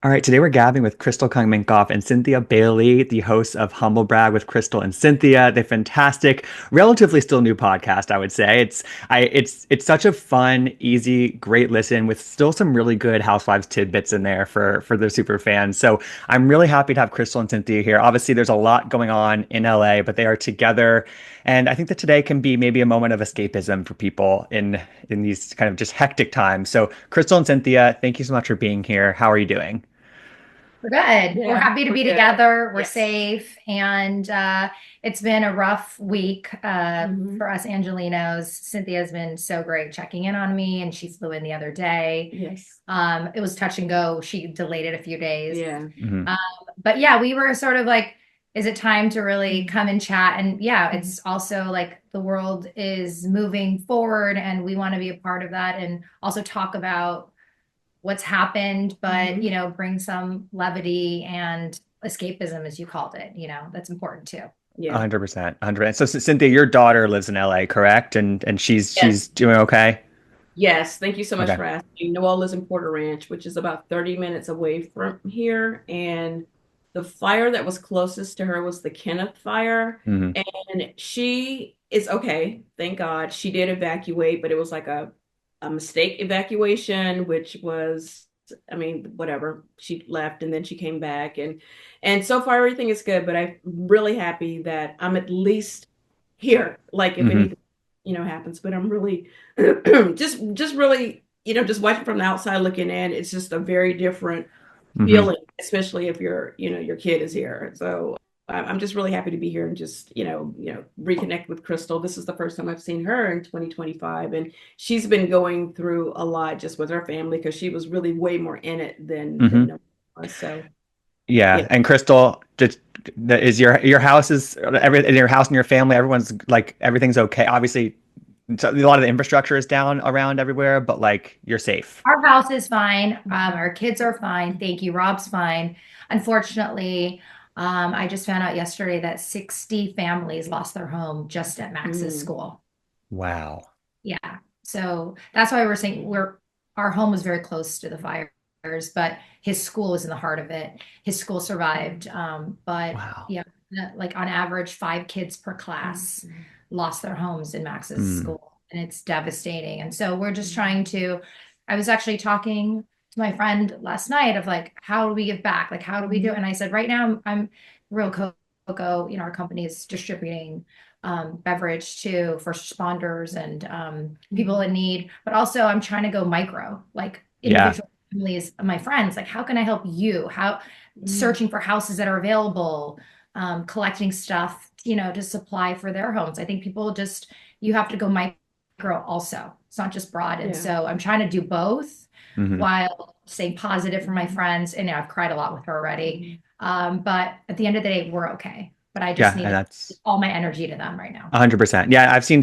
All right, today we're gabbing with Crystal Kung Minkoff and Cynthia Bailey, the hosts of Humble Brag with Crystal and Cynthia. They're fantastic, relatively still new podcast, I would say. It's such a fun, easy, great listen with still some really good Housewives tidbits in there for the super fans. So I'm really happy to have Crystal and Cynthia here. Obviously, there's a lot going on in LA, but they are together, and I think that today can be maybe a moment of escapism for people in these kind of just hectic times. So, Crystal and Cynthia, thank you so much for being here. How are you doing? We're good. We're Yeah, happy to we're be good. together. We're Yes. safe. And it's been a rough week Hmm. for us Angelinos. Cynthia's been so great checking in on me, and she flew in the other day. Yes. It was touch and go. She delayed it a few days. Yeah. Mhm. Um, but yeah, we were sort of like, is it time to really Mhm. come and chat? And yeah, Mhm. it's also like the world is moving forward, and we want to be a part of that and also talk about what's happened, but Mhm. bring some levity and escapism, as you called it. That's important too. 100%, 100%. So, Cynthia, your daughter lives in LA, correct? And she's Yes. doing okay? Yes. Thank you so much Okay. for asking. Noelle lives in Porter Ranch, which is about 30 minutes away from here. And the fire that was closest to her was the Kenneth fire. Hmm. And she is okay. Thank God. She did evacuate, but it was like a mistake evacuation, which was, I mean, whatever. She left and then she came back. And so far everything is good, but I'm really happy that I'm at least here. Like if Hmm. anything, happens. But I'm really just really, just watching from the outside looking in, it's just a very different Hmm. feeling, especially if your kid is here. So I'm just really happy to be here and just, reconnect with Crystal. This is the first time I've seen her in 2025, and she's been going through a lot just with her family because she was really way more in it than Hmm. no one was. So Yeah. yeah. And Crystal, just is your house is every in your house and your family, everyone's like everything's okay. Obviously, a lot of the infrastructure is down around everywhere, but like you're safe. Our house is fine. Our kids are fine. Thank you. Rob's fine. Unfortunately, I just found out yesterday that 60 families lost their home just at Max's Mm, school. Wow. Yeah. So that's why we're saying our home was very close to the fires, but his school was in the heart of it. His school survived. But Wow. yeah, like on average, 5 kids per mm, class mm, lost their homes in Max's Mm. school. And it's devastating. And so we're just mm, trying to, I was actually talking to my friend last night of like, how do we give back? Like, how do we do it? mm, And I said, right now I'm Real Cocoa, our company is distributing beverage to first responders and people mm, in need. But also, I'm trying to go micro, like Yeah. individual families, my friends. Like, how can I help you? How mm. searching for houses that are available, collecting stuff, to supply for their homes. I think people just you have to go micro also. It's not just broad. And Yeah. so I'm trying to do both Hmm. while staying positive for my Mhm, friends. And I've cried a lot with her already. mhm. But at the end of the day, we're okay. But I just Yeah, need and to that's all my energy to them right now. 100%. Yeah, I've seen,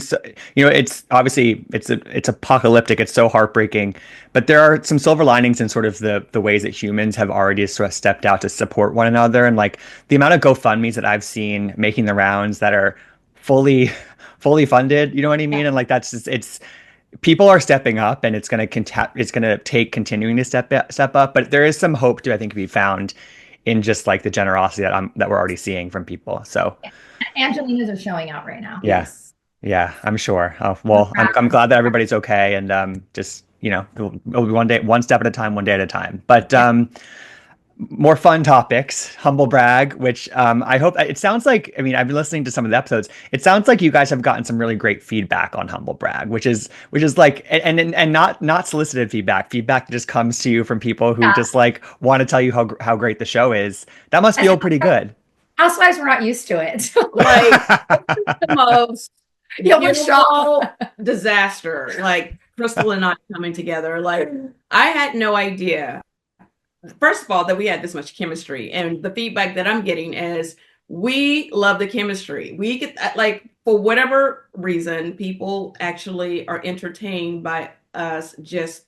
it's obviously it's apocalyptic. It's so heartbreaking, but there are some silver linings in sort of the ways that humans have already sort of stepped out to support one another. And like the amount of GoFundMe's that I've seen making the rounds that are fully fully funded, you know what I Yeah. mean? And like that's just it's people are stepping up and it's going to take continuing to step up, but there is some hope to I think be found in just like the generosity that we're already seeing from people. So, Angelinas are showing out right now. yeah. Yes. Yeah, I'm sure. Oh, I'm well, I'm proud. glad that everybody's okay, and just it'll be one day, one step at a time, one day at a time. But Yeah. more fun topics, humble brag, which I hope it sounds like. I mean, I've been listening to some of the episodes. It sounds like you guys have gotten some really great feedback on humble brag, which is like and not solicited feedback, feedback that just comes to you from people who Yeah. just like want to tell you how great the show is. That must As feel pretty good. housewives, we're not used to it. Like the most Yeah, we're shocked. beautiful disaster. Like Crystal and I coming together. Like I had no idea, first of all, that we had this much chemistry. And the feedback that I'm getting is we love the chemistry. We get like for whatever reason, people actually are entertained by us just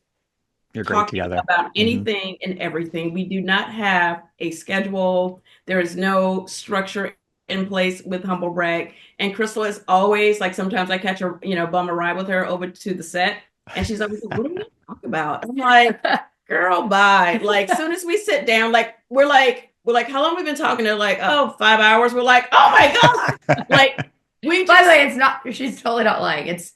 You're great talking together. about Hmm. anything and everything. We do not have a schedule. There is no structure in place with Humble Brag. And Crystal is always like sometimes I catch her, bum a ride with her over to the set. And she's always like, what are we gonna talk about? I'm like, girl, bye. Like, soon as we sit down, like, we're like, how long have we been talking? They're like, oh, 5 hours. We're like, oh my God. Like, we By just, the way, it's not, she's totally not lying. It's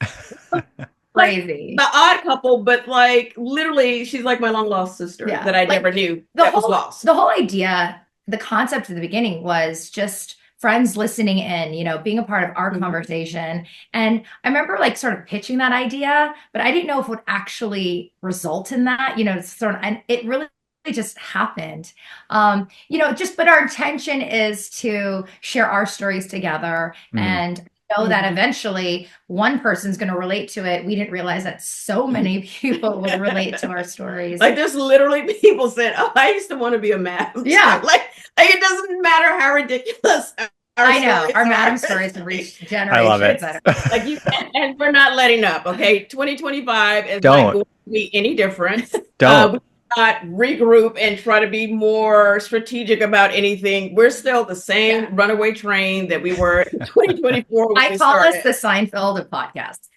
crazy. the odd couple, but like, literally, she's like my long lost sister Yeah. that I Like, never knew the that was whole lost. the whole idea, the concept at the beginning was just friends listening in, you know, being a part of our Mhm. conversation. And I remember like sort of pitching that idea, but I didn't know if it would actually result in that, you know, sort of, and it really just happened. You know, just, but our intention is to share our stories together and know that eventually one person's going to relate to it. We didn't realize that so many people would relate to our stories. Like, there's literally people saying, oh, I used to want to be a madam. Yeah. Like it doesn't matter how ridiculous I know stories our madam are. stories have reached generations. I love it. Like, you and we're not letting up. Okay, 2025 is Don't. not going to be any different. Don't. We not regroup and try to be more strategic about anything. We're still the same runaway train that we were in 2024 when I we call started. us the Seinfeld of podcasts.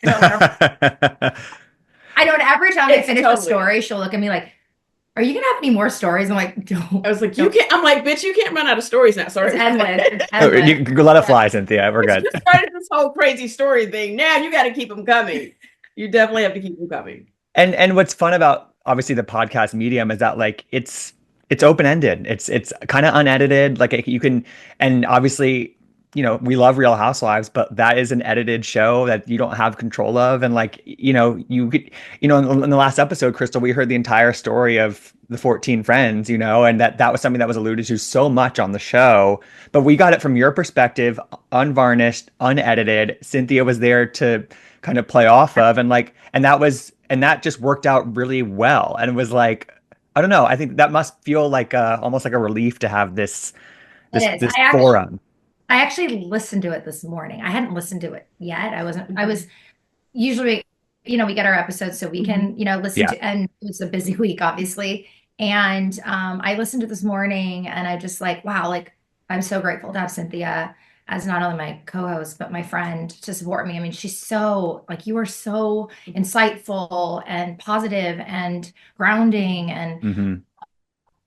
I know, and every time I It's finish a totally- story, she'll look at me like, "Are you gonna have any more stories?" I'm like, "Don't." I was like, you can't. I'm like, bitch, you can't run out of stories now. Sorry. It's endless. It's Oh, endless. you can let it fly, Cynthia. We're good. You started this whole crazy story thing. Now you got to keep them coming. You definitely have to keep them coming. And what's fun about obviously the podcast medium is that like it's open-ended. It's kind of unedited. Like you can, and obviously, you know, we love Real Housewives, but that is an edited show that you don't have control of. And like, you know, you could, you know, in the last episode, Crystal, we heard the entire story of the 14 friends, you know, and that was something that was alluded to so much on the show, but we got it from your perspective, unvarnished, unedited. Cynthia was there to kind of play off of, and like, and that just worked out really well. And it was like, I don't know, I think that must feel like almost like a relief to have this forum. I actually listened to it this morning. I hadn't listened to it yet. I was usually, you know, we get our episodes so we can, you know, listen to, and it was a busy week, obviously. And I listened to this morning and I just like, wow, like I'm so grateful to have Cynthia as not only my co-host, but my friend to support me. I mean, she's so like, you are so insightful and positive and grounding. And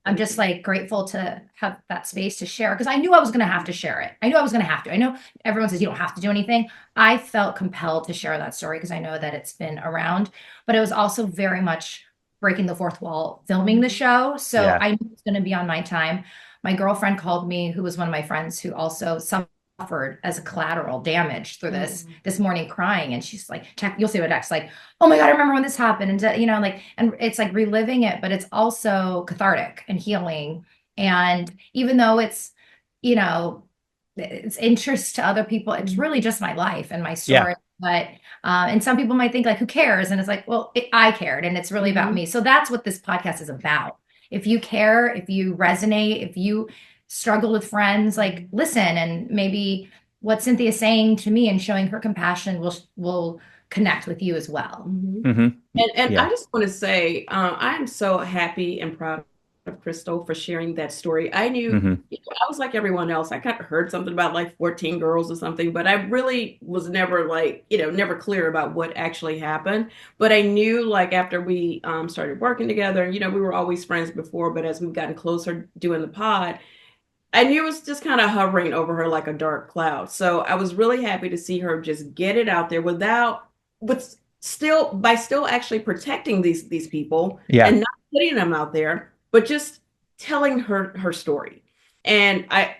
I'm just like grateful to have that space to share, because I knew I was going to have to share it. I knew I was going to have to. I know everyone says you don't have to do anything. I felt compelled to share that story because I know that it's been around, but it was also very much breaking the fourth wall filming the show. So I knew it was going to be on my time. My girlfriend called me, who was one of my friends who also suffered as a collateral damage through this morning, crying. And she's like, you'll see what text, like, oh my God, I remember when this happened. And, you know, like, and it's like reliving it, but it's also cathartic and healing. And even though it's, you know, it's interest to other people, it's really just my life and my story. But, and some people might think like, who cares? And it's like, well, I cared, and it's really about me. So that's what this podcast is about. If you care, if you resonate, if you struggle with friends, like listen, and maybe what Cynthia's saying to me and showing her compassion will connect with you as well. And I just want to say, I am so happy and proud of Crystal for sharing that story. I knew, you know, I was like everyone else. I kind of heard something about like 14 girls or something, but I really was never like, you know, never clear about what actually happened. But I knew like after we started working together, and, you know, we were always friends before, but as we've gotten closer doing the pod, I knew it was just kind of hovering over her like a dark cloud. So I was really happy to see her just get it out there but still actually protecting these people and not putting them out there, but just telling her story. And I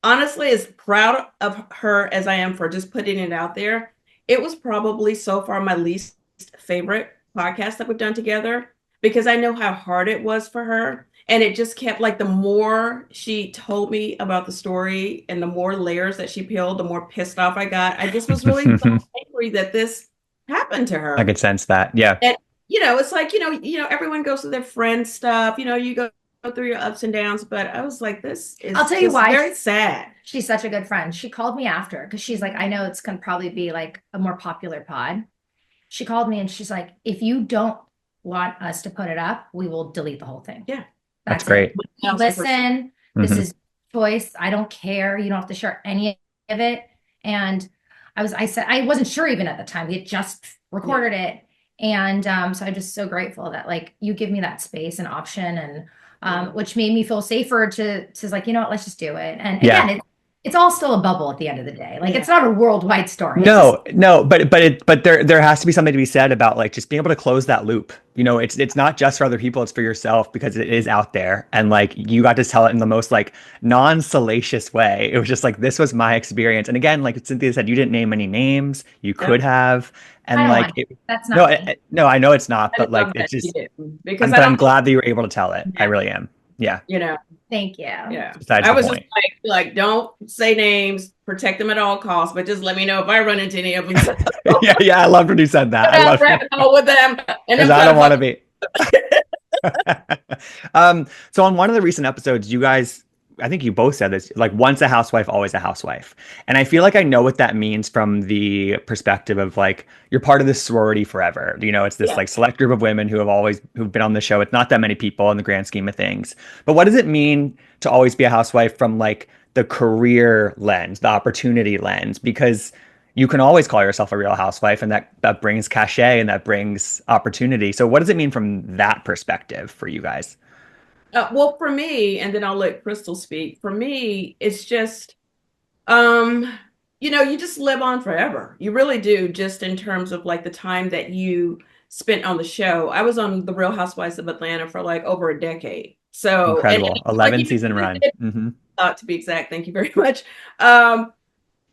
honestly, as proud of her as I am for just putting it out there, it was probably so far my least favorite podcast that we've done together, because I know how hard it was for her. And it just kept like, the more she told me about the story and the more layers that she peeled, the more pissed off I got. I just was really so angry that this happened to her. I could sense that. Yeah. And, you know, it's like, you know, everyone goes through their friend stuff, you know, you go through your ups and downs, but I was like, this is I'll tell you why. Very sad. She's such a good friend. She called me after, because she's like, I know it's going to probably be like a more popular pod. She called me and she's like, if you don't want us to put it up, we will delete the whole thing. Yeah. That's great. Listen, this is choice. I don't care. You don't have to share any of it. And I said, I wasn't sure even at the time. We had just recorded it. And so I'm just so grateful that like you give me that space and option, and which made me feel safer to like, you know what, let's just do it. And Yeah. again, it's all still a bubble at the end of the day. Like it's not a worldwide story. It's just No, but there has to be something to be said about like just being able to close that loop. You know, it's not just for other people, it's for yourself because it is out there. And like you got to tell it in the most like non-salacious way. It was just like this was my experience. And again, like Cynthia said, you didn't name any names. You could have. I And don't like want to. That's no, not me. no, I know it's not, I but like love it's that you just did because I but I'm don't, glad that you were able to tell it. I really am. Yeah. you know, Thank you. yeah. Besides I the was just point. like, don't say names, protect them at all costs, but just let me know if I run into any of them. Yeah, I loved when you said that. I love Rabbit hole with them, and because then I don't want to be. So on one of the recent episodes, you guys, I think you both said this, like once a housewife, always a housewife. And I feel like I know what that means from the perspective of like you're part of this sorority forever. You know, it's this Yeah. like select group of women who've been on the show. It's not that many people in the grand scheme of things. But what does it mean to always be a housewife from like the career lens, the opportunity lens? Because you can always call yourself a real housewife and that brings cachet and that brings opportunity. So what does it mean from that perspective for you guys? Well, for me, and then I'll let Crystal speak. For me, it's just, um, you just live on forever. You really do, just in terms of like the time that you spent on the show. I was on the Real Housewives of Atlanta for like over a decade. So, and Incredible. like 11 you season really run. did, Hmm. to be exact, thank you very much. Um,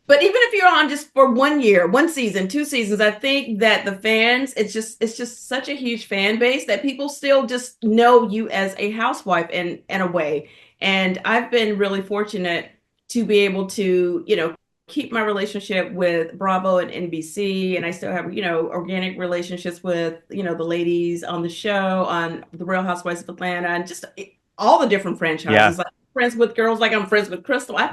but even if you're on just for 1 year, 1 season, 2 seasons, I think that the fans, it's just such a huge fan base that people still just know you as a housewife in a way. And I've been really fortunate to be able to, keep my relationship with Bravo and NBC. And I still have, organic relationships with, the ladies on the show, on the Real Housewives of Atlanta, and just all the different Yeah. franchises. Like friends with girls, like I'm friends with Crystal. I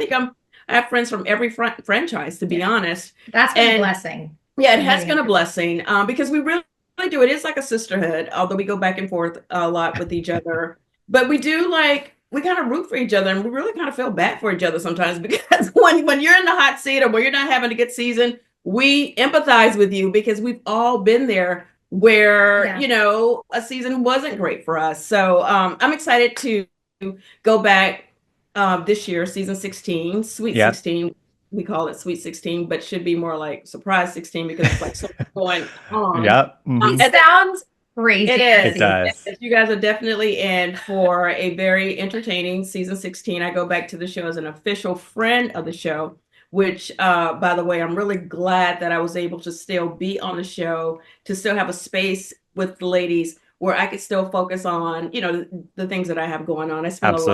have friends from every franchise, to be honest. That's been a And blessing. yeah, it has been a blessing because we really do. It is like a sisterhood, although we go back and forth a lot with each other. But we do like, we kind of root for each other and we really kind of feel bad for each other sometimes because when you're in the hot seat or when you're not having a good season, we empathize with you because we've all been there where, a season wasn't great for us. So I'm excited to go back this year, season 16, Sweet Yep. 16. We call it Sweet 16, but should be more like Surprise 16 because it's like something going on. Yep. It sounds crazy. It is. It does. You guys are definitely in for a very entertaining season 16. I go back to the show as an official friend of the show, which, by the way, I'm really glad that I was able to still be on the show, to still have a space with the ladies where I could still focus on, the things that I have going on. I spent a lot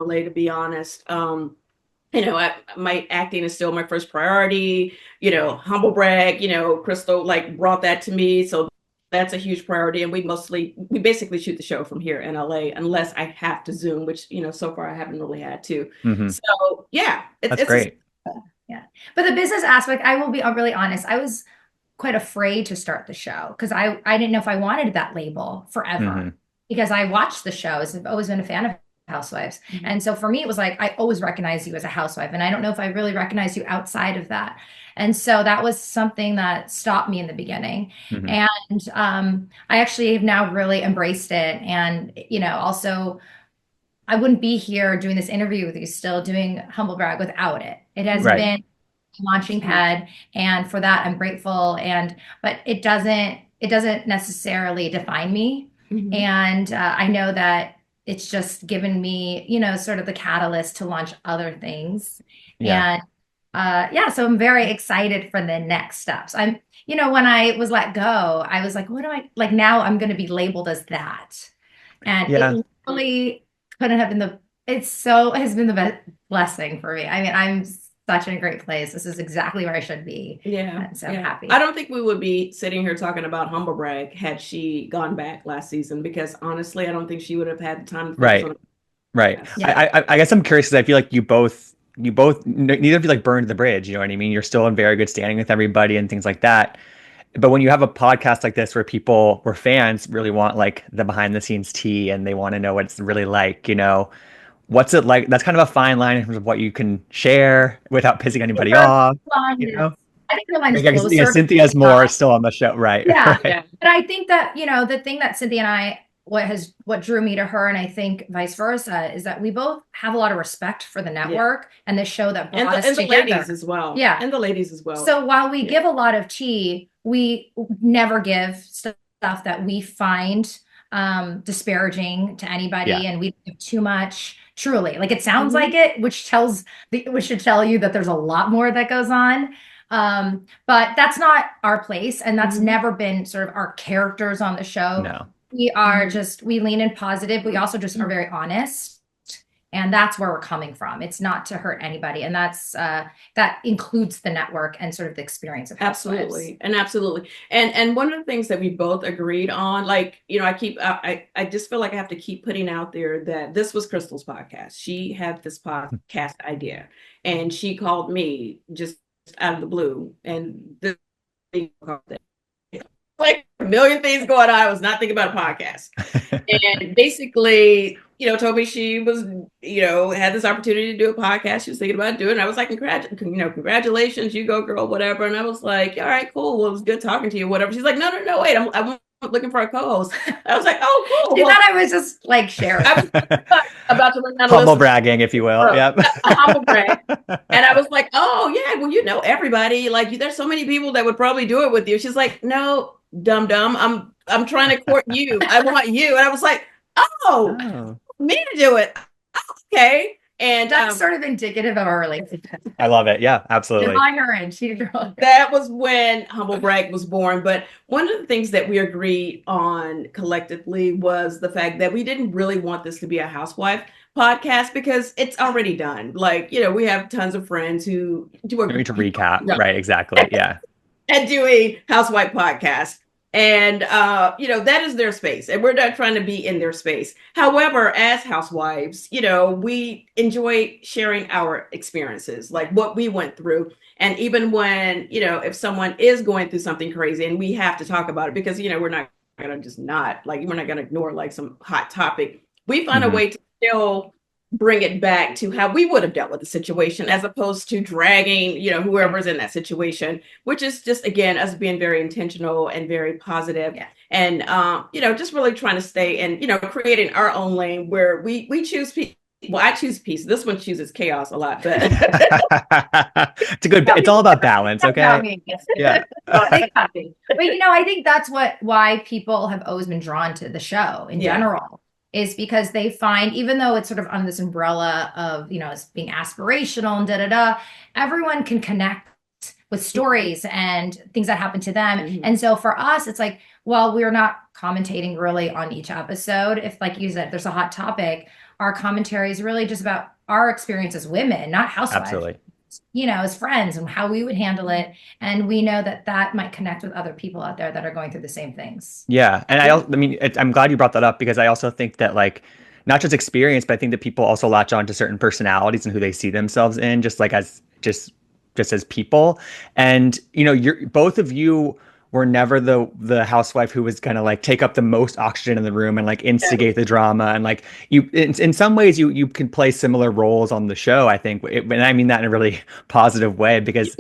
Absolutely. to be honest. My acting is still my first priority. Humble brag. Crystal like brought that to me, so that's a huge priority. And we basically shoot the show from here in LA, unless I have to Zoom, which so far I haven't really had to. Hmm. So yeah, That's great. Yeah, but the business aspect, I'll be really honest. I was quite afraid to start the show because I didn't know if I wanted that label forever because I watched the shows. I've always been a fan of housewives. And so for me, it was like, I always recognize you as a housewife. And I don't know if I really recognize you outside of that. And so that was something that stopped me in the beginning. And I actually have now really embraced it. And, also I wouldn't be here doing this interview with you still doing Humble Brag without it. It has Right. been a launching pad. And for that, I'm grateful. But it doesn't necessarily define me. And I know that it's just given me, sort of the catalyst to launch other things. Yeah. And so I'm very excited for the next steps. When I was let go, I was like, what do I like now? I'm going to be labeled as that. And it really couldn't have been has been the best blessing for me. I mean, I'm such in a great place. This is exactly where I should be. Yeah. I'm so happy. I don't think we would be sitting here talking about Humble Brag had she gone back last season, because honestly, I don't think she would have had the time to focus on it. Right. Yeah. I guess I'm curious because I feel like you both neither of you like burned the bridge. You know what I mean? You're still in very good standing with everybody and things like that. But when you have a podcast like this where fans really want like the behind the scenes tea and they want to know what it's really like, what's it like? That's kind of a fine line in terms of what you can share without pissing anybody off. I think your line is Yeah, closer. Cynthia's more still on the show, right? Yeah. Right. But I think that, the thing that Cynthia and I, what drew me to her, and I think vice versa, is that we both have a lot of respect for the network and the show that brought us together. And the ladies as well. Yeah. And the ladies as well. So while we give a lot of tea, we never give stuff that we find disparaging to anybody, and we give too much. Truly, like it sounds like it, which should tell you that there's a lot more that goes on. But that's not our place, and that's never been sort of our characters on the show. No. We are we lean in positive. We also just are very honest. And that's where we're coming from. It's not to hurt anybody. And that's that includes the network and sort of the experience of Housewives. Absolutely. And one of the things that we both agreed on, like, I just feel like I have to keep putting out there that this was Crystal's podcast. She had this podcast idea, and she called me just out of the blue. And this like a million things going on. I was not thinking about a podcast. And basically, told me she was, had this opportunity to do a podcast. She was thinking about doing it. And I was like, congratulations, you go, girl, whatever. And I was like, all right, cool. Well, it was good talking to you, whatever. She's like, no, wait, I'm looking for a co-host. I was like, oh, cool. She thought I was just like sharing. I was about to learn how to humble bragging, if you will. Yep. Humble brag. And I was like, oh, yeah, well, everybody. Like, there's so many people that would probably do it with you. She's like, no, dum, I'm trying to court you. I want you. And I was like, oh. Me to do it. Okay. And that's sort of indicative of our relationship. I love it. Yeah, absolutely. That was when Humble Brag was born. But one of the things that we agreed on collectively was the fact that we didn't really want this to be a housewife podcast because it's already done. Like, we have tons of friends who do need to recap. No. Right. Exactly. Yeah. And do a housewife podcast. And, that is their space, and we're not trying to be in their space. However, as housewives, we enjoy sharing our experiences, like what we went through. And even when, if someone is going through something crazy and we have to talk about it because, we're not going to we're not going to ignore like some hot topic. We find a way to still bring it back to how we would have dealt with the situation as opposed to dragging, whoever's in that situation, which is just, again, us being very intentional and very positive. Yeah. And, just really trying to stay and, creating our own lane where we choose peace. Well, I choose peace. This one chooses chaos a lot, but it's all about balance. Okay. Yeah. But, I think that's why people have always been drawn to the show in general. Is because they find, even though it's sort of under this umbrella of, it's being aspirational and everyone can connect with stories and things that happen to them. And so for us, it's like, well, we're not commentating really on each episode. If, like you said, there's a hot topic, our commentary is really just about our experience as women, not housewives. Absolutely. As friends and how we would handle it. And we know that might connect with other people out there that are going through the same things. Yeah. And I'm glad you brought that up because I also think that not just experience, but I think that people also latch on to certain personalities and who they see themselves in, just as people. And, both of you were never the housewife who was going to take up the most oxygen in the room and instigate the drama. And you, in some ways you can play similar roles on the show, I think. And I mean that in a really positive way because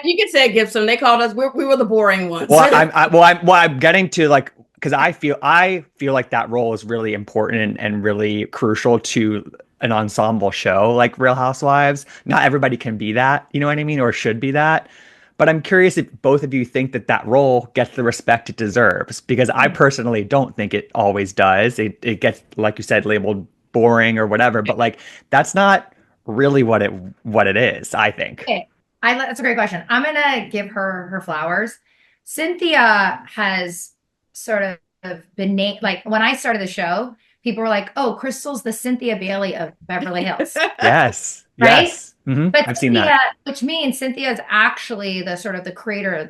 you can say it, Gibson. They called us, we were the boring ones. Well, I'm getting to because I feel like that role is really important and really crucial to an ensemble show like Real Housewives. Not everybody can be that, you know what I mean? Or should be that. But I'm curious if both of you think that role gets the respect it deserves, because I personally don't think it always does. It gets, like you said, labeled boring or whatever, but that's not really what it is, I think. Okay. That's a great question. I'm going to give her flowers. Cynthia has sort of been named, when I started the show, people were like, oh, Crystal's the Cynthia Bailey of Beverly Hills. Yes. Right? Yes. Mm-hmm. But I've seen that. Which means Cynthia is actually the sort of the creator,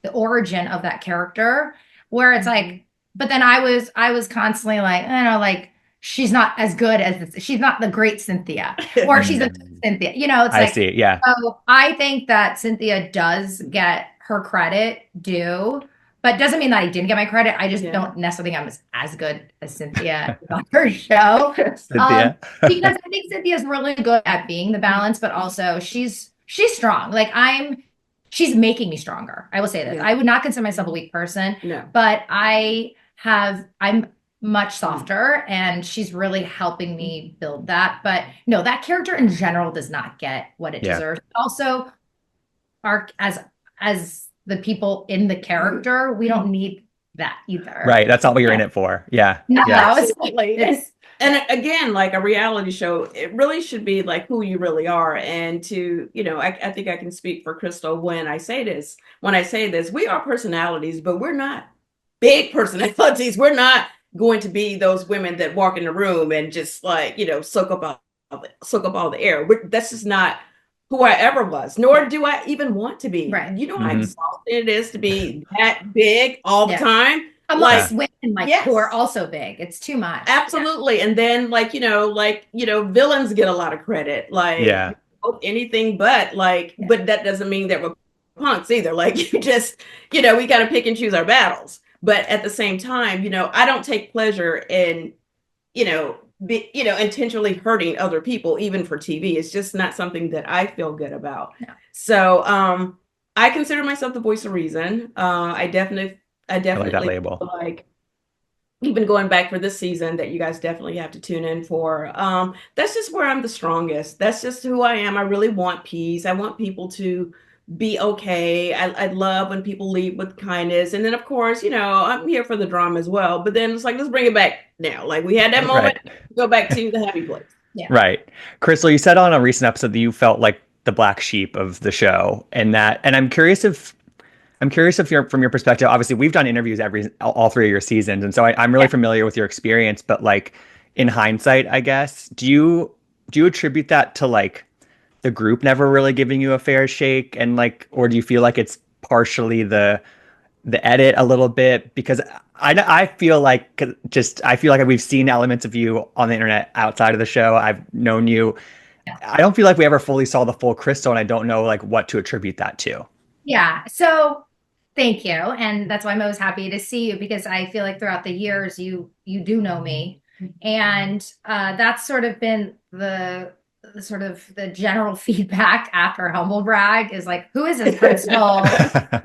the origin of that character, where it's but then I was constantly she's not as good as she's not the great Cynthia, or she's a Cynthia, it's I see. Yeah. So I think that Cynthia does get her credit due, but doesn't mean that I didn't get my credit. I just don't necessarily think I'm as good as Cynthia on her show. Because I think Cynthia's really good at being the balance, but also she's strong. she's making me stronger. I will say this. Yeah. I would not consider myself a weak person, No. but I'm much softer, and she's really helping me build that. But no, that character in general does not get what it deserves. Also, as the people in the character, we don't need that either. Right. That's not what you're in it for. Yeah. No, yeah. Absolutely. And again, like a reality show, it really should be like who you really are. And to, I think I can speak for Crystal when I say this. When I say this, we are personalities, but we're not big personalities. We're not going to be those women that walk in the room and just like, soak up all the air. That's just not who I ever was, nor do I even want to be. Right. You know how exhausting it is to be that big all the time. Amongst women who are also big. It's too much. Absolutely. And then villains get a lot of credit. Anything but but that doesn't mean that we're punks either. Like you just, we got to pick and choose our battles. But at the same time, I don't take pleasure in, intentionally hurting other people, even for TV. It's just not something that I feel good about. No. So I consider myself the voice of reason. I definitely I like that label. Like even going back for this season that you guys definitely have to tune in for. That's just where I'm the strongest. That's just who I am. I really want peace. I want people to be okay. I love when people leave with kindness. And then of course, I'm here for the drama as well. But then it's like, let's bring it back now. Like we had that moment, go back to the happy place. Yeah. Right. Crystal, you said on a recent episode that you felt like the black sheep of the show, and I'm curious if you're, from your perspective, obviously we've done interviews all 3 of your seasons. And so I'm really familiar with your experience, but like in hindsight, I guess, do you attribute that to like the group never really giving you a fair shake, and like, or do you feel like it's partially the edit a little bit? Because I feel like we've seen elements of you on the internet outside of the show. I've known you. Yeah. I don't feel like we ever fully saw the full Crystal, and I don't know like what to attribute that to. Yeah. So thank you. And that's why I'm always happy to see you, because I feel like throughout the years, you do know me. And that's sort of been the general feedback after Humble Brag is like, who is this Crystal?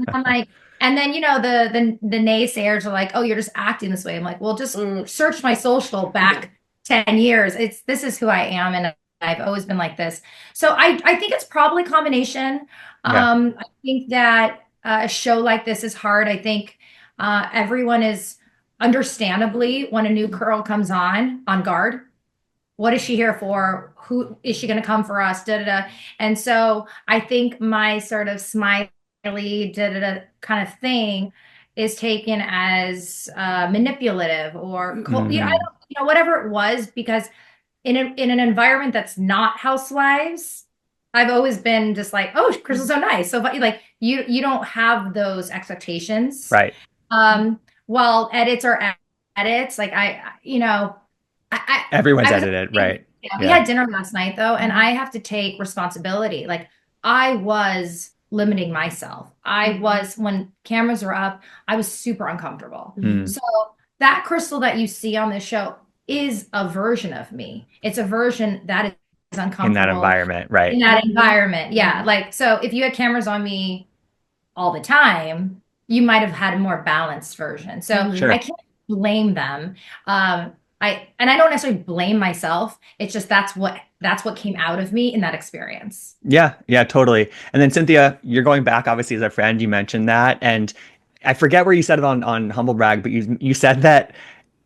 I'm like, and then, the naysayers are like, oh, you're just acting this way. I'm like, well, just search my social back 10 years. This is who I am. And I've always been like this. So I think it's probably a combination. I think that a show like this is hard. I think everyone is understandably, when a new girl comes on guard. What is she here for? Who is she going to come for us? And so I think my sort of smiley kind of thing is taken as manipulative or whatever it was, because in an environment that's not Housewives, I've always been just like, oh, Crystal's so nice. So like you don't have those expectations. Right. While edits are edits, like everyone's edited, right? We had dinner last night though, and I have to take responsibility. Like I was limiting myself. When cameras were up, I was super uncomfortable. So that Crystal that you see on this show is a version of me. It's a version that is uncomfortable in that environment, right? In that environment, yeah. Like, so if you had cameras on me all the time, you might have had a more balanced version. So I can't blame them. I don't necessarily blame myself. It's just that's what came out of me in that experience. Yeah, totally. And then Cynthia, you're going back obviously as a friend. You mentioned that, and I forget where you said it on Humble Brag, but you said that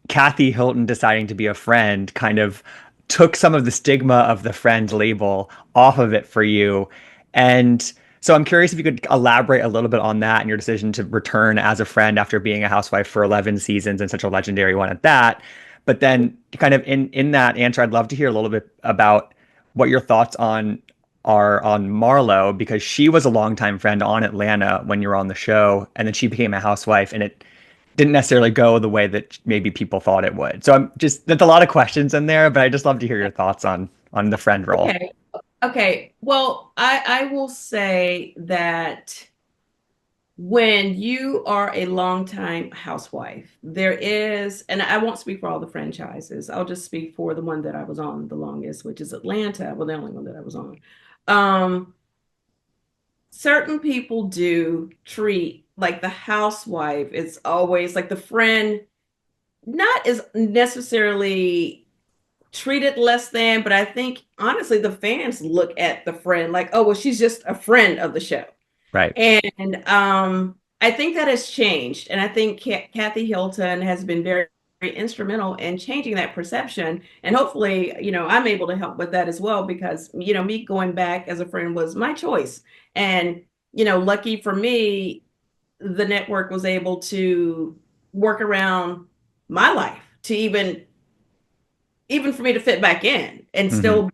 Kathy Hilton deciding to be a friend kind of took some of the stigma of the friend label off of it for you. And so I'm curious if you could elaborate a little bit on that and your decision to return as a friend after being a housewife for 11 seasons and such a legendary one at that. But then kind of in that answer, I'd love to hear a little bit about what your thoughts are on Marlo, because she was a longtime friend on Atlanta when you were on the show, and then she became a housewife, and it didn't necessarily go the way that maybe people thought it would. So there's a lot of questions in there, but I just love to hear your thoughts on the friend role. Okay. Well, I will say that when you are a longtime housewife, there is, and I won't speak for all the franchises, I'll just speak for the one that I was on the longest, which is Atlanta. Well, the only one that I was on. certain people do treat like the housewife is always like the friend, not as necessarily treated less than, but I think honestly the fans look at the friend like, oh, well, she's just a friend of the show. Right. And I think that has changed. And I think Kathy Hilton has been very, very instrumental in changing that perception. And hopefully, I'm able to help with that as well, because, me going back as a friend was my choice. And, lucky for me, the network was able to work around my life to even for me to fit back in and still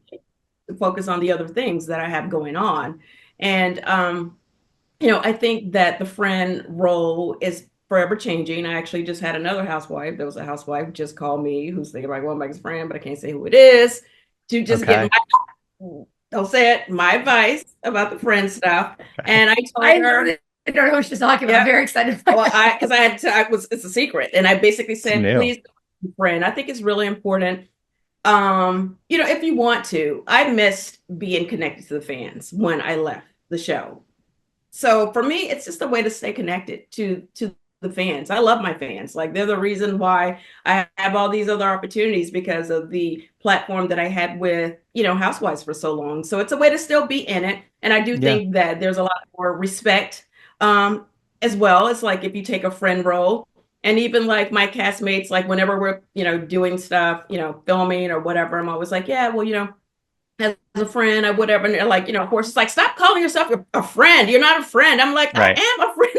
focus on the other things that I have going on. And, I think that the friend role is forever changing. I actually just had another housewife. There was a housewife just called me who's thinking about going back as a friend, but I can't say who it is, to just get don't say it, my advice about the friend stuff. And I told her, I don't know what she's talking about. I'm very excited. Well, because it's a secret. And I basically said, please, friend, I think it's really important. If you want to, I missed being connected to the fans when I left the show. So for me, it's just a way to stay connected to the fans. I love my fans. Like, they're the reason why I have all these other opportunities, because of the platform that I had with, Housewives for so long. So it's a way to still be in it. And I do think that there's a lot more respect as well. It's like if you take a friend role, and even like my castmates, like whenever we're, doing stuff, filming or whatever, I'm always like, yeah, well, as a friend or whatever. And they're like, of course, it's like, stop calling yourself a friend. You're not a friend. I'm like, I am a friend.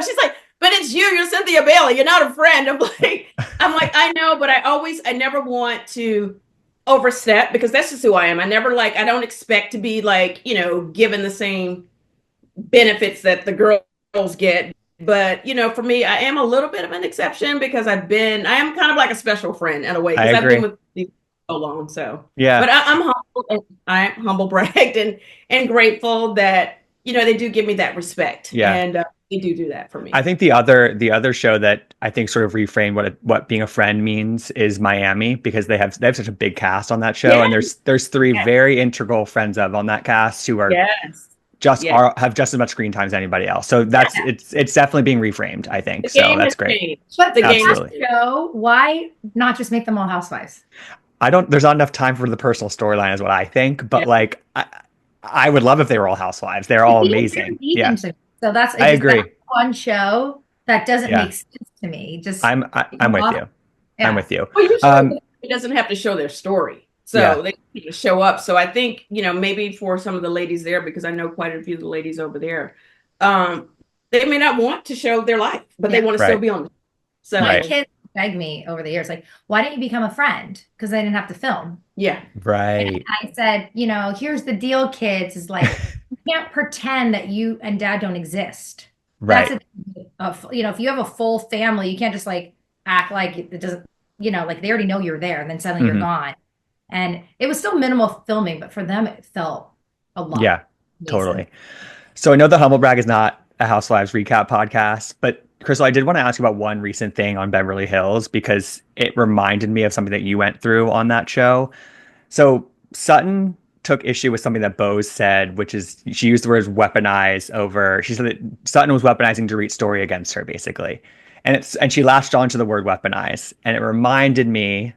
She's like, but it's you. You're Cynthia Bailey. You're not a friend. I'm like, I know, but I never want to overstep, because that's just who I am. I don't expect to be like, given the same benefits that the girls get. But, for me, I am a little bit of an exception, because I am kind of like a special friend in a way, because I've been with these so long. So, but I'm humble, and I'm humble bragged and grateful that, they do give me that respect. Yeah. And they do that for me. I think the other show that I think sort of reframed what being a friend means is Miami, because they have such a big cast on that show. And there's three very integral friends on that cast who are have just as much screen time as anybody else. So that's it's definitely being reframed, I think. So that's great. But the cast show, why not just make them all housewives? There's not enough time for the personal storyline is what I think, but like I would love if they were all housewives. They're all amazing. Yeah. So that's I agree. That one show that doesn't make sense to me. Just I'm with you. Yeah. I'm with you. Well, it doesn't have to show their story. So they need to show up. So I think, maybe for some of the ladies there, because I know quite a few of the ladies over there, they may not want to show their life, but they want to still be on. So my kids begged me over the years, like, why didn't you become a friend? Because they didn't have to film. Yeah. Right. And I said, here's the deal, kids, is like, you can't pretend that you and dad don't exist. Right. That's if you have a full family, you can't just like act like it doesn't, like they already know you're there, and then suddenly you're gone. And it was still minimal filming, but for them, it felt a lot. Yeah, totally. So I know the Humble Brag is not a Housewives recap podcast, but Crystal, I did want to ask you about one recent thing on Beverly Hills, because it reminded me of something that you went through on that show. So Sutton took issue with something that Bose said, which is she used the words weaponize over. She said that Sutton was weaponizing Dorit's story against her, basically. And she latched onto the word weaponize. And it reminded me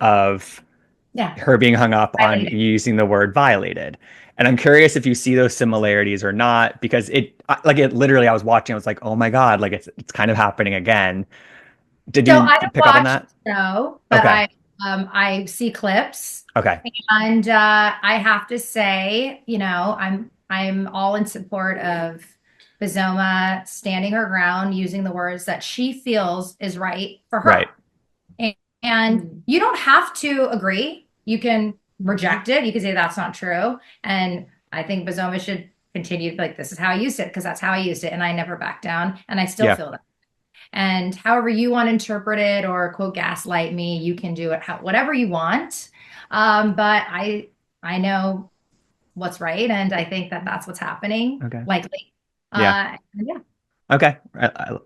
of her being hung up on using the word violated. And I'm curious if you see those similarities or not, because it literally, I was watching, I was like, oh my God, like it's kind of happening again. Did you pick up on that? No, but I see clips. Okay. And I have to say, I'm all in support of Bazoma standing her ground, using the words that she feels is right for her. Right. And you don't have to agree. You can reject it. You can say that's not true. And I think Bazoma should continue to be like, this is how I used it, because that's how I used it. And I never back down. And I still feel that. And however you want to interpret it, or quote gaslight me, you can do it whatever you want. But I know what's right. And I think that that's what's happening. Okay. Likely. Okay.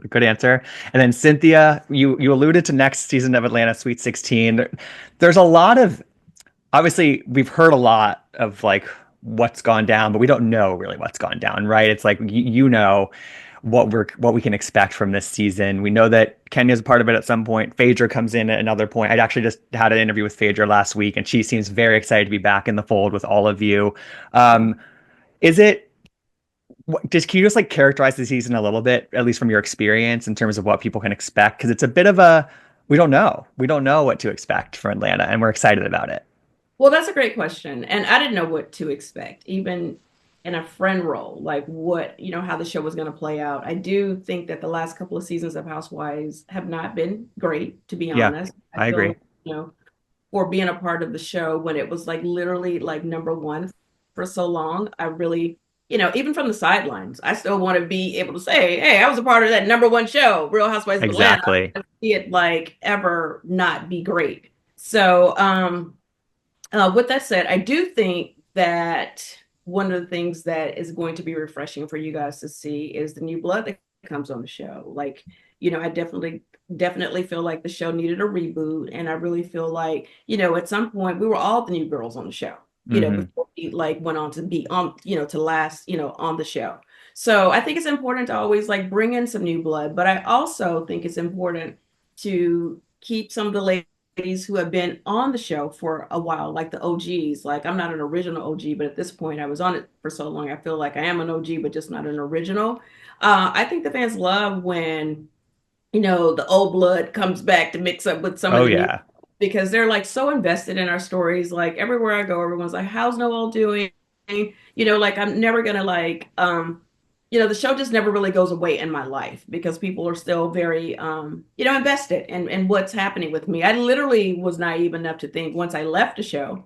Good answer. And then Cynthia, you alluded to next season of Atlanta Sweet 16. There's a lot of, obviously we've heard a lot of like what's gone down, but we don't know really what's gone down, right? It's like you know what we can expect from this season. We know that Kenya's a part of it at some point. Phaedra comes in at another point. I actually just had an interview with Phaedra last week, and she seems very excited to be back in the fold with all of you. Is it can you just like characterize the season a little bit, at least from your experience, in terms of what people can expect? Because it's a bit of a we don't know what to expect for Atlanta, and we're excited about it. Well, that's a great question. And I didn't know what to expect, even in a friend role, like what, how the show was going to play out. I do think that the last couple of seasons of Housewives have not been great, to be honest. I agree. For being a part of the show when it was like literally like number one for so long, I really, even from the sidelines, I still want to be able to say, hey, I was a part of that number one show, Real Housewives of Atlanta. Exactly. I see it like ever not be great. So, with that said, I do think that one of the things that is going to be refreshing for you guys to see is the new blood that comes on the show. Like, I definitely feel like the show needed a reboot. And I really feel like, at some point we were all the new girls on the show, before we like went on to be on, to last, on the show. So I think it's important to always like bring in some new blood, but I also think it's important to keep some of the ladies who have been on the show for a while, like the OGs. Like I'm not an original OG, but at this point I was on it for so long. I feel like I am an OG, but just not an original. I think the fans love when, the old blood comes back to mix up with some of the new, because they're like so invested in our stories. Like everywhere I go, everyone's like, how's Noel doing? Like I'm never gonna like, the show just never really goes away in my life because people are still very, invested in what's happening with me. I literally was naive enough to think once I left the show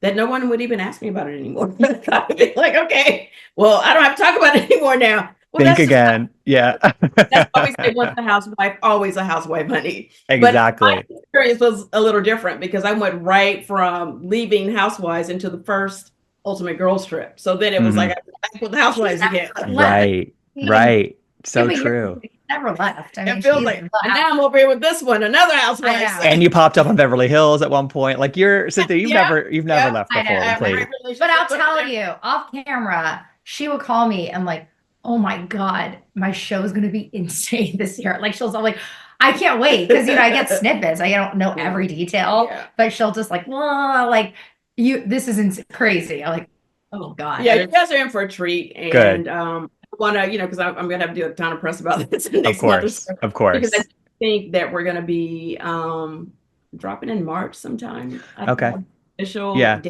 that no one would even ask me about it anymore. I'd be like, okay, well, I don't have to talk about it anymore now. Well, think again. That's why we say once a housewife, always a housewife, honey. Exactly. But my experience was a little different because I went right from leaving Housewives into the first Ultimate Girls Trip. So then it was like I was back with the Housewives again. Right. So true. Never left. I mean, it feels like, and now I'm over here with this one, another Housewives. And you popped up on Beverly Hills at one point. Like Cynthia, you've never left before. But I'll tell you, off camera, she would call me and like, oh my God, my show is going to be insane this year. Like she'll like, I can't wait because I get snippets. I don't know every detail, but she'll just like, well, like this is crazy. I'm like, oh God. Yeah, you guys are in for a treat, and I want to, because I'm going to have to do a ton of press about this next month. Of course. Because I think that we're going to be dropping in March sometime. Official. Yeah.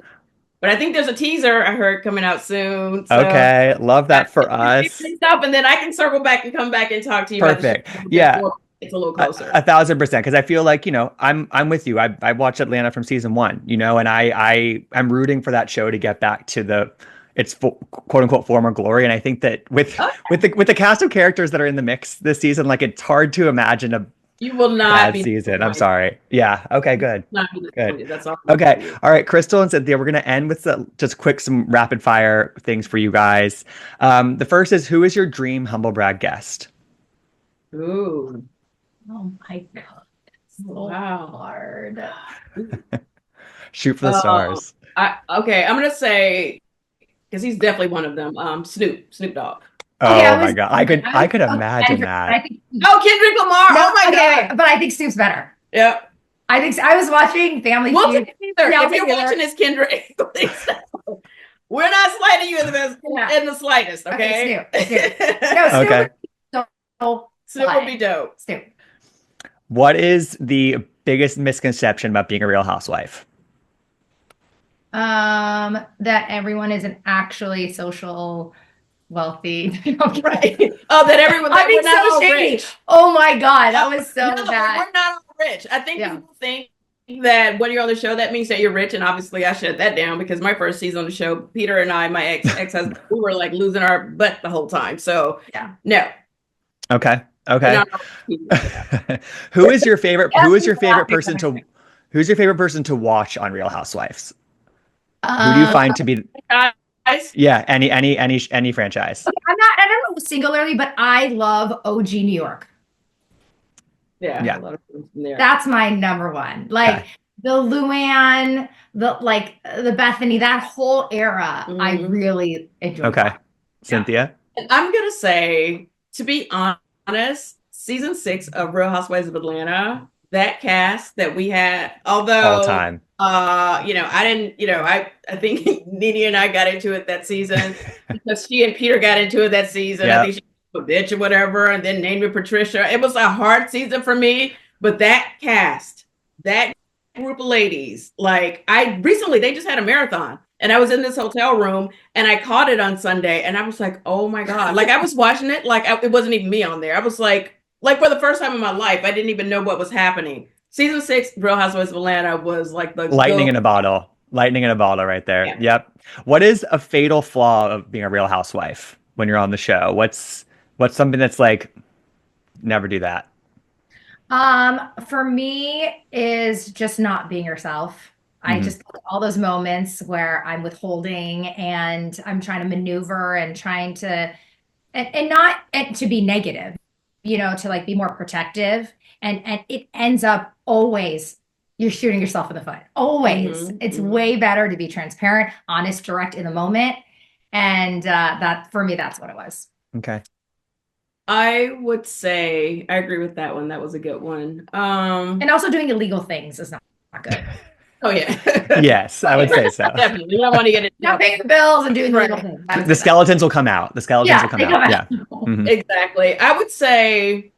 But I think there's a teaser I heard coming out soon. So okay, love that for us. And then I can circle back and come back and talk to you. Perfect. It's a little closer. 1,000%. Because I feel like, I'm with you. I watched Atlanta from season 1, and I'm rooting for that show to get back to its quote unquote former glory. And I think that with the cast of characters that are in the mix this season, like it's hard to imagine a you will not bad season. I'm sorry. Yeah. Okay. Good. Good. That's all. Okay. All right. Crystal and Cynthia, we're going to end with some rapid fire things for you guys. The first is, who is your dream humble brag guest? Ooh. Oh my God. It's so hard. Shoot for the stars. I'm going to say, because he's definitely one of them. Snoop Dogg. Oh my God. I could imagine that. Kendrick Lamar. Oh my God. But I think Snoop's better. Yep. I think I was watching Family Feud. If you're watching this, Kendrick, we're not slighting you in the slightest, okay? Snoop would be dope. Snoop. What is the biggest misconception about being a Real Housewife? That everyone isn't actually social, wealthy. Right. Oh, that everyone. I mean, so shady. Rich. Oh my God, that was so bad. We're not all rich. I think people think that when you're on the show, that means that you're rich. And obviously, I shut that down because my first season on the show, Peter and I, my ex-husband, we were like losing our butt the whole time. So no. Okay. Who is your favorite? Who's your favorite person to watch on Real Housewives? Who do you find to be? Yeah, any franchise. I don't know singularly, but I love OG New York. Yeah. A lot of there. That's my number one. Like the Luann, the Bethany, that whole era, I really enjoyed. Okay. Cynthia? And I'm going to say, to be honest, season 6 of Real Housewives of Atlanta, that cast that we had, although all time. I didn't, I think Nene and I got into it that season because she and Peter got into it that season. Yep. I think she was a bitch or whatever, and then named me Patricia. It was a hard season for me, but that cast, that group of ladies, like they just had a marathon. And I was in this hotel room and I caught it on Sunday and I was like, oh my God. Like I was watching it, it wasn't even me on there. I was like for the first time in my life, I didn't even know what was happening. Season 6, Real Housewives of Atlanta was like the lightning in a bottle. Lightning in a bottle right there. Yeah. Yep. What is a fatal flaw of being a real housewife when you're on the show? What's something that's like, never do that? For me is just not being yourself. I just all those moments where I'm withholding and I'm trying to maneuver and trying to and not to be negative, to like be more protective. And it ends up always you're shooting yourself in the foot. Always. It's way better to be transparent, honest, direct in the moment. And that for me, that's what it was. Okay. I would say I agree with that one. That was a good one. And also doing illegal things is not good. Oh yeah. Yes, I would say so. Definitely. You don't want to get it. Not paying the bills and doing illegal things. The skeletons will come out. The skeletons will come out. Yeah. Exactly. I would say,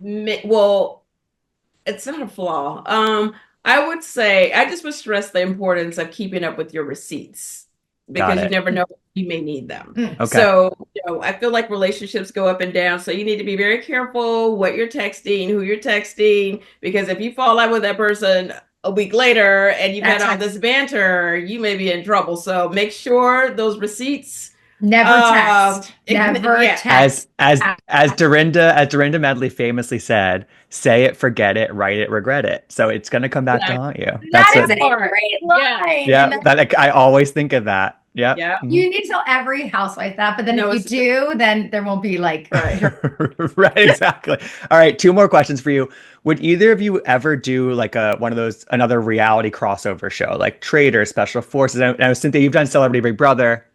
well, it's not a flaw. I would say I just would stress the importance of keeping up with your receipts because you never know you may need them. Okay. So, I feel like relationships go up and down. So you need to be very careful what you're texting, who you're texting, because if you fall out with that person a week later and you've had all this banter, you may be in trouble. So make sure those receipts. Never text. Never text. As Dorinda Medley famously said, say it, forget it, write it, regret it. So it's going to come back to haunt you. That is a great line. Yeah, I always think of that. Yeah. You need to tell every housewife that, but then if you do, then there won't be like right, exactly. All right, 2 more questions for you. Would either of you ever do like another reality crossover show, like Traitors, Special Forces? I know, Cynthia, you've done Celebrity Big Brother.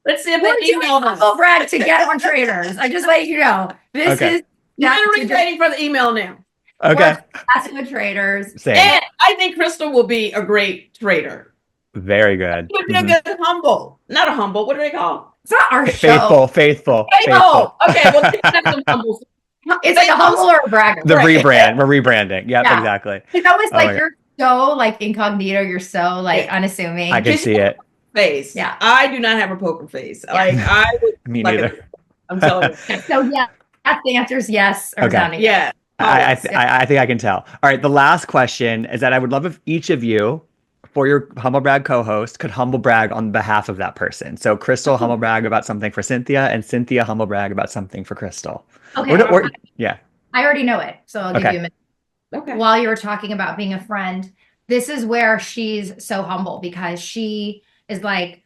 Let's see if they email us. Brad to get on Traitors. I just let you know. This is literally waiting for the email now. Okay. That's with Traitors. Same. And I think Crystal will be a great traitor. Very good. Would be a good humble. Not a humble. What do they call? It's not our show. Faithful. Okay, well, some humble. It's like a humble or a bragger. The rebrand. We're rebranding. Yep, exactly. It's almost like you're so like incognito. You're so like unassuming. I can see it. Face. Yeah. I do not have a poker face. Like I would. Me neither. I'm telling you. So yeah, the answer is yes or okay. Yeah. I think I can tell. All right. The last question is that I would love if each of you, for your humble brag co-host, could humble brag on behalf of that person. So Crystal humble brag about something for Cynthia, and Cynthia humble brag about something for Crystal. Okay. I already know it, so I'll give you a minute. Okay. While you were talking about being a friend, this is where she's so humble because she is like,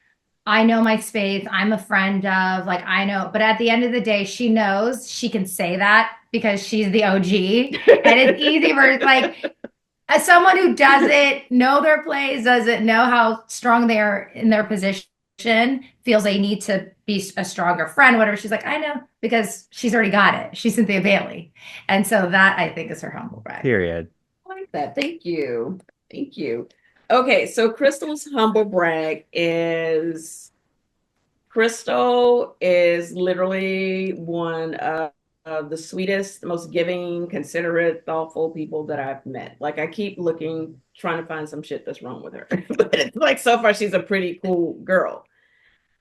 I know my space. I'm a friend of, like, I know. But at the end of the day, she knows she can say that because she's the OG. And it's easy for, like, as someone who doesn't know their plays, doesn't know how strong they are in their position, feels they need to be a stronger friend, whatever. She's like, I know, because she's already got it. She's Cynthia Bailey. And so that, I think, is her humble brag. Period. I like that. Thank you. Thank you. Okay, so Crystal's humble brag is Crystal is literally one of the sweetest, most giving, considerate, thoughtful people that I've met. Like I keep looking, trying to find some shit that's wrong with her. But it's like so far she's a pretty cool girl.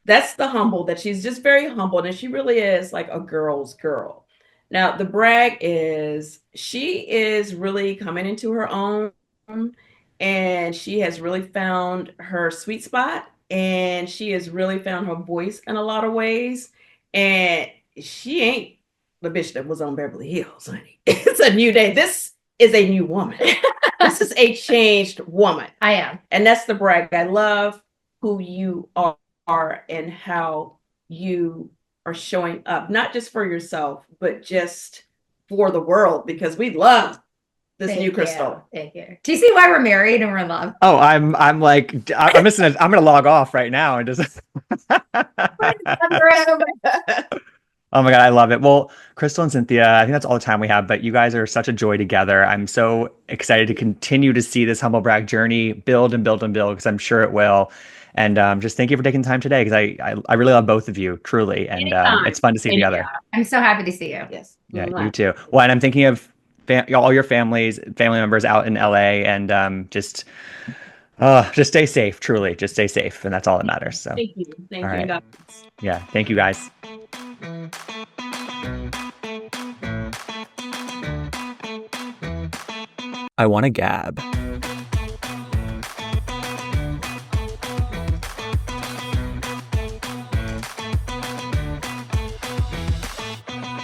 That's the humble, that she's just very humble, and she really is like a girl's girl. Now the brag is she is really coming into her own. And she has really found her sweet spot, and she has really found her voice in a lot of ways. And she ain't the bitch that was on Beverly Hills, honey. It's a new day. This is a new woman. This is a changed woman. I am. And that's the brag. I love who you are and how you are showing up, not just for yourself, but just for the world, because we love this new Crystal. Thank you. Do you see why we're married and we're in love? Oh, I'm gonna log off right now and just Oh my God, I love it. Well, Crystal and Cynthia, I think that's all the time we have, but you guys are such a joy together. I'm so excited to continue to see this humble brag journey build and build and build, because I'm sure it will. And just thank you for taking time today, because I really love both of you, truly. And it's fun to see you together. I'm so happy to see you. Yes. Yeah, you too. Well, and I'm thinking of all your family members out in LA, and just stay safe, truly. Just stay safe. And that's all that matters. So thank you. Thank you, guys. Yeah, thank you guys. I want to gab.